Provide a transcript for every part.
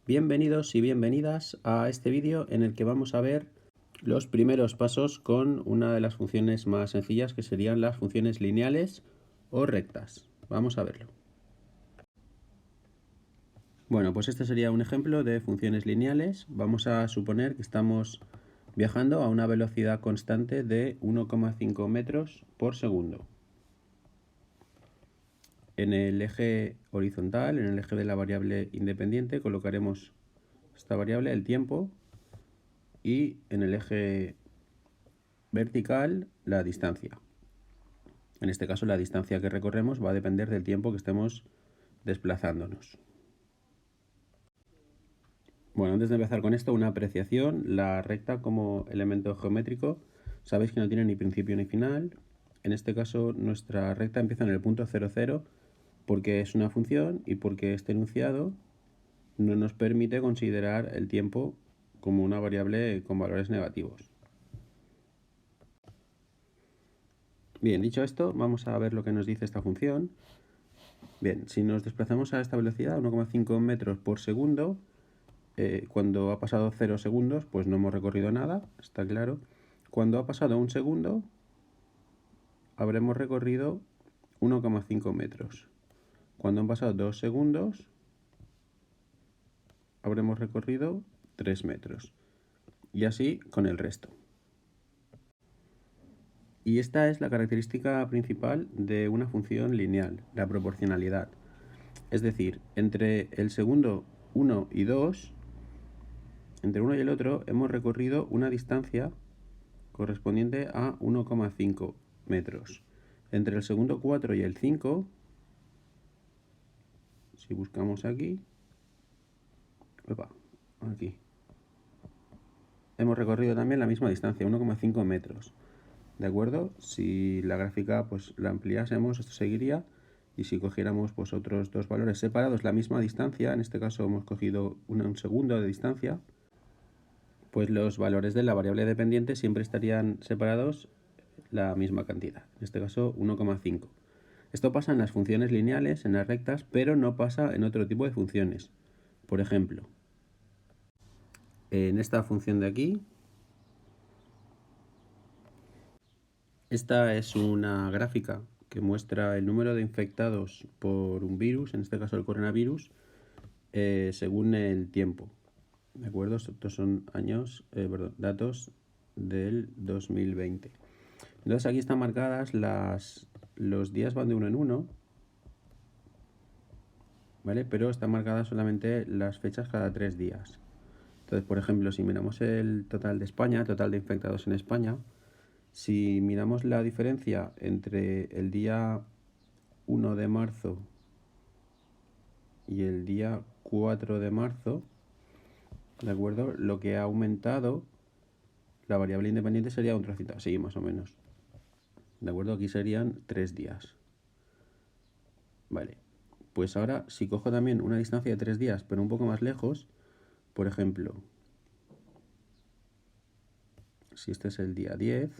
Bienvenidos y bienvenidas a este vídeo en el que vamos a ver los primeros pasos con una de las funciones más sencillas, que serían las funciones lineales o rectas. Vamos a verlo. Bueno, pues este sería un ejemplo de funciones lineales. Vamos a suponer que estamos viajando a una velocidad constante de 1,5 metros por segundo. En el eje horizontal, en el eje de la variable independiente, colocaremos esta variable, el tiempo, y en el eje vertical, la distancia. En este caso, la distancia que recorremos va a depender del tiempo que estemos desplazándonos. Bueno, antes de empezar con esto, una apreciación. La recta como elemento geométrico, sabéis que no tiene ni principio ni final. En este caso, nuestra recta empieza en el punto 0, 0, porque es una función y porque este enunciado no nos permite considerar el tiempo como una variable con valores negativos. Bien, dicho esto, vamos a ver lo que nos dice esta función. Bien, si nos desplazamos a esta velocidad, 1,5 metros por segundo, cuando ha pasado 0 segundos, pues no hemos recorrido nada, está claro. Cuando ha pasado 1 segundo, habremos recorrido 1,5 metros. Cuando han pasado 2 segundos, habremos recorrido 3 metros. Y así con el resto. Y esta es la característica principal de una función lineal, la proporcionalidad. Es decir, entre el segundo 1 y 2, entre uno y el otro, hemos recorrido una distancia correspondiente a 1,5 metros. Entre el segundo 4 y el 5, si buscamos aquí, hemos recorrido también la misma distancia, 1,5 metros. ¿De acuerdo? Si la gráfica pues la ampliásemos, esto seguiría, y si cogiéramos pues otros dos valores separados, la misma distancia, en este caso hemos cogido un segundo de distancia, pues los valores de la variable dependiente siempre estarían separados la misma cantidad, en este caso 1,5. Esto pasa en las funciones lineales, en las rectas, pero no pasa en otro tipo de funciones. Por ejemplo, en esta función de aquí, esta es una gráfica que muestra el número de infectados por un virus, en este caso el coronavirus, según el tiempo. ¿De acuerdo? Estos son datos del 2020. Entonces aquí están marcadas los días van de uno en uno, ¿vale? Pero están marcadas solamente las fechas cada 3 días. Entonces, por ejemplo, si miramos el total de España, el total de infectados en España, si miramos la diferencia entre el día 1 de marzo y el día 4 de marzo, ¿de acuerdo? Lo que ha aumentado, la variable independiente sería un trocito, así más o menos. ¿De acuerdo? Aquí serían 3 días. Vale. Pues ahora, si cojo también una distancia de 3 días, pero un poco más lejos, por ejemplo, si este es el día 10,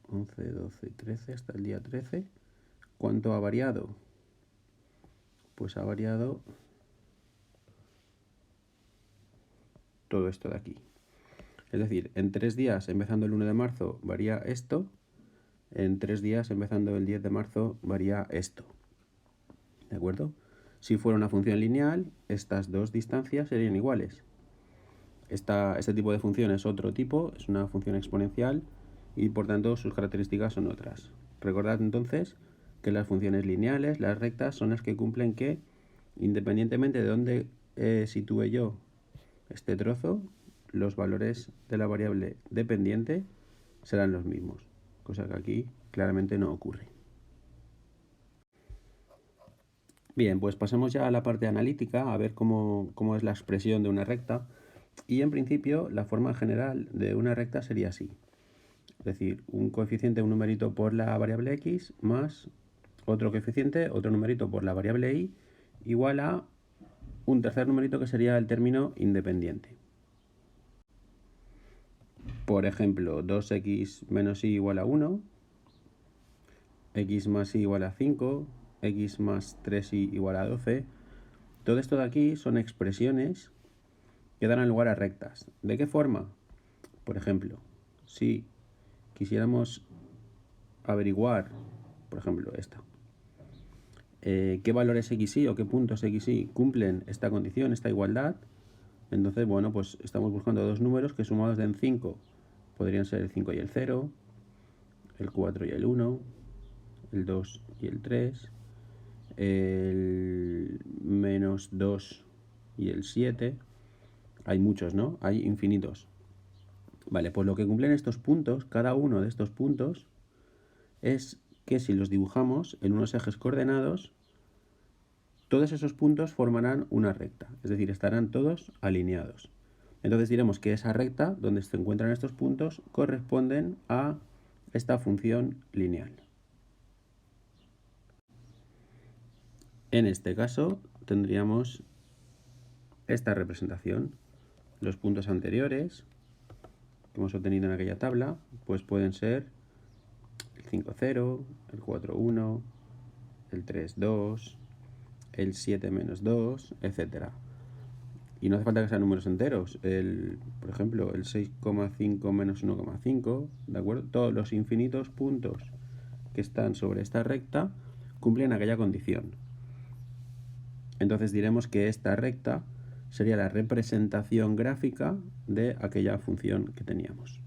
11, 12, 13, hasta el día 13, ¿cuánto ha variado? Pues ha variado todo esto de aquí. Es decir, en 3 días, empezando el 1 de marzo, varía esto. En 3 días, empezando el 10 de marzo, varía esto. ¿De acuerdo? Si fuera una función lineal, estas dos distancias serían iguales. Este tipo de función es otro tipo, es una función exponencial y por tanto sus características son otras. Recordad entonces que las funciones lineales, las rectas, son las que cumplen que, independientemente de dónde sitúe yo este trozo, los valores de la variable dependiente serán los mismos, cosa que aquí claramente no ocurre. Bien, pues pasemos ya a la parte analítica, a ver cómo es la expresión de una recta. Y en principio, la forma general de una recta sería así. Es decir, un coeficiente, un numerito por la variable x, más otro coeficiente, otro numerito por la variable y, igual a un tercer numerito que sería el término independiente. Por ejemplo, 2x menos y igual a 1, x más y igual a 5, x más 3y igual a 12. Todo esto de aquí son expresiones que dan lugar a rectas. ¿De qué forma? Por ejemplo, si quisiéramos averiguar, por ejemplo, esta, qué valores xy o qué puntos xy cumplen esta condición, esta igualdad, entonces, bueno, pues estamos buscando dos números que sumados den 5. Podrían ser el 5 y el 0, el 4 y el 1, el 2 y el 3, el menos 2 y el 7. Hay muchos, ¿no? Hay infinitos. Vale, pues lo que cumplen estos puntos, cada uno de estos puntos, es que si los dibujamos en unos ejes coordenados, todos esos puntos formarán una recta, es decir, estarán todos alineados. Entonces diremos que esa recta, donde se encuentran estos puntos, corresponden a esta función lineal. En este caso tendríamos esta representación. Los puntos anteriores que hemos obtenido en aquella tabla, pues pueden ser el 5, 0, el 4, 1, el 3, 2, el 7 menos 2, etc. Y no hace falta que sean números enteros. Por ejemplo, el 6,5 menos 1,5, ¿de acuerdo? Todos los infinitos puntos que están sobre esta recta cumplen aquella condición. Entonces diremos que esta recta sería la representación gráfica de aquella función que teníamos.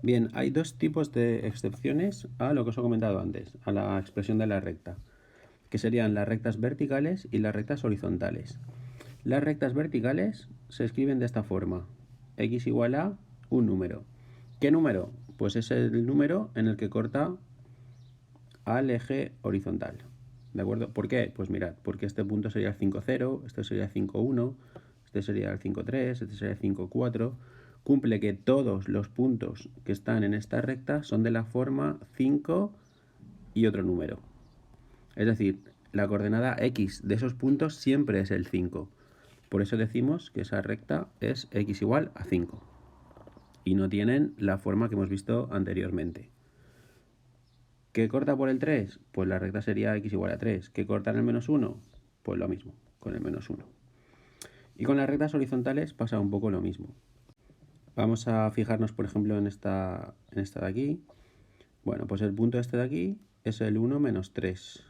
Bien, hay dos tipos de excepciones a lo que os he comentado antes, a la expresión de la recta, que serían las rectas verticales y las rectas horizontales. Las rectas verticales se escriben de esta forma: x igual a un número. ¿Qué número? Pues es el número en el que corta al eje horizontal. ¿De acuerdo? ¿Por qué? Pues mirad, porque este punto sería el 5, 0, este sería el 5, 1, este sería el 5, 3, este sería el 5, 4. Cumple que todos los puntos que están en esta recta son de la forma 5 y otro número. Es decir, la coordenada x de esos puntos siempre es el 5. Por eso decimos que esa recta es x igual a 5. Y no tienen la forma que hemos visto anteriormente. ¿Qué corta por el 3? Pues la recta sería x igual a 3. ¿Qué corta en el menos 1? Pues lo mismo, con el menos 1. Y con las rectas horizontales pasa un poco lo mismo. Vamos a fijarnos, por ejemplo, en esta de aquí. Bueno, pues el punto este de aquí es el 1 menos 3.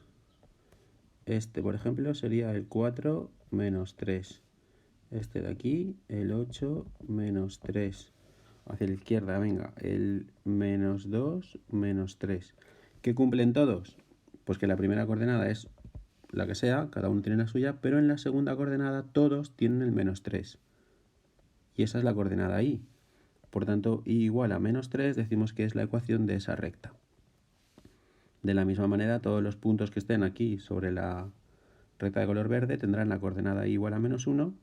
Este, por ejemplo, sería el 4 menos 3. Este de aquí, el 8 menos 3. Hacia la izquierda, venga, el menos 2 menos 3. ¿Qué cumplen todos? Pues que la primera coordenada es la que sea, cada uno tiene la suya, pero en la segunda coordenada todos tienen el menos 3. Y esa es la coordenada y. Por tanto, y igual a menos 3 decimos que es la ecuación de esa recta. De la misma manera, todos los puntos que estén aquí sobre la recta de color verde tendrán la coordenada y igual a menos 1,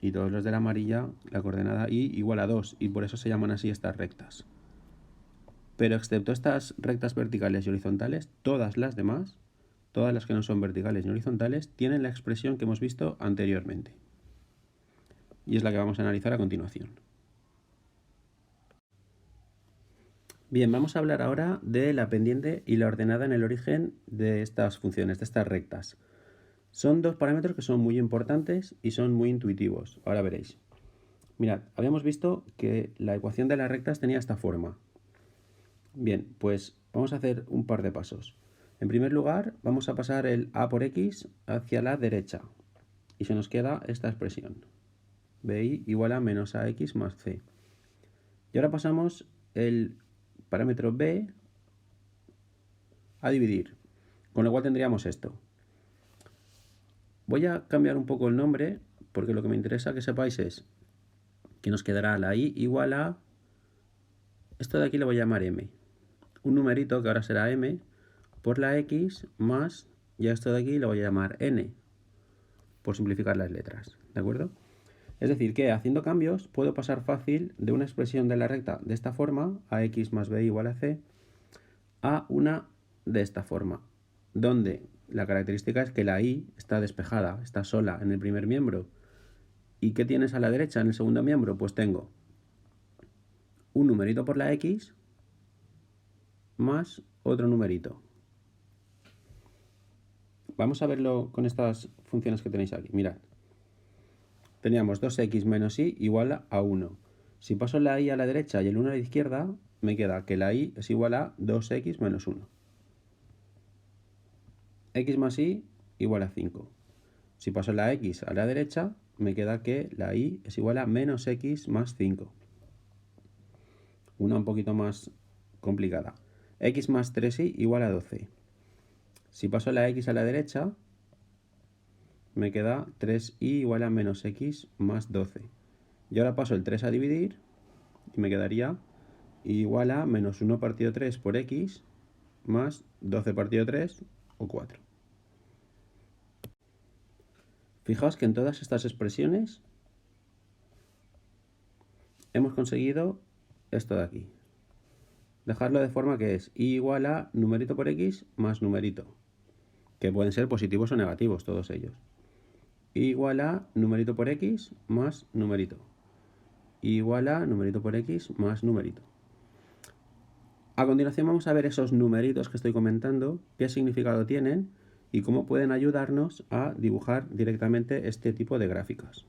y todos los de la amarilla la coordenada y igual a 2, y por eso se llaman así estas rectas. Pero excepto estas rectas verticales y horizontales, todas las demás, todas las que no son verticales ni horizontales, tienen la expresión que hemos visto anteriormente. Y es la que vamos a analizar a continuación. Bien, vamos a hablar ahora de la pendiente y la ordenada en el origen de estas funciones, de estas rectas. Son dos parámetros que son muy importantes y son muy intuitivos. Ahora veréis. Mirad, habíamos visto que la ecuación de las rectas tenía esta forma. Bien, pues vamos a hacer un par de pasos. En primer lugar, vamos a pasar el a por x hacia la derecha. Y se nos queda esta expresión. bi igual a menos ax más c. Y ahora pasamos el parámetro b a dividir. Con lo cual tendríamos esto. Voy a cambiar un poco el nombre, porque lo que me interesa que sepáis es que nos quedará la i igual a... Esto de aquí lo voy a llamar m. Un numerito que ahora será m por la x más, ya esto de aquí lo voy a llamar n, por simplificar las letras, ¿de acuerdo? Es decir, que haciendo cambios puedo pasar fácil de una expresión de la recta de esta forma, ax más b igual a c, a una de esta forma, donde la característica es que la i está despejada, está sola en el primer miembro. ¿Y qué tienes a la derecha en el segundo miembro? Pues tengo un numerito por la x más otro numerito. Vamos a verlo con estas funciones que tenéis aquí. Mirad. Teníamos 2x menos y igual a 1. Si paso la y a la derecha y el 1 a la izquierda, me queda que la y es igual a 2x menos 1. X más y igual a 5. Si paso la x a la derecha, me queda que la y es igual a menos x más 5. Una un poquito más complicada. X más 3y igual a 12. Si paso la x a la derecha, me queda 3y igual a menos x más 12. Y ahora paso el 3 a dividir y me quedaría igual a menos 1 partido 3 por x más 12 partido 3 o 4. Fijaos que en todas estas expresiones hemos conseguido esto de aquí. Dejarlo de forma que es y igual a numerito por x más numerito, que pueden ser positivos o negativos todos ellos. Y igual a numerito por x más numerito. Y igual a numerito por x más numerito. A continuación vamos a ver esos numeritos que estoy comentando, qué significado tienen y cómo pueden ayudarnos a dibujar directamente este tipo de gráficas.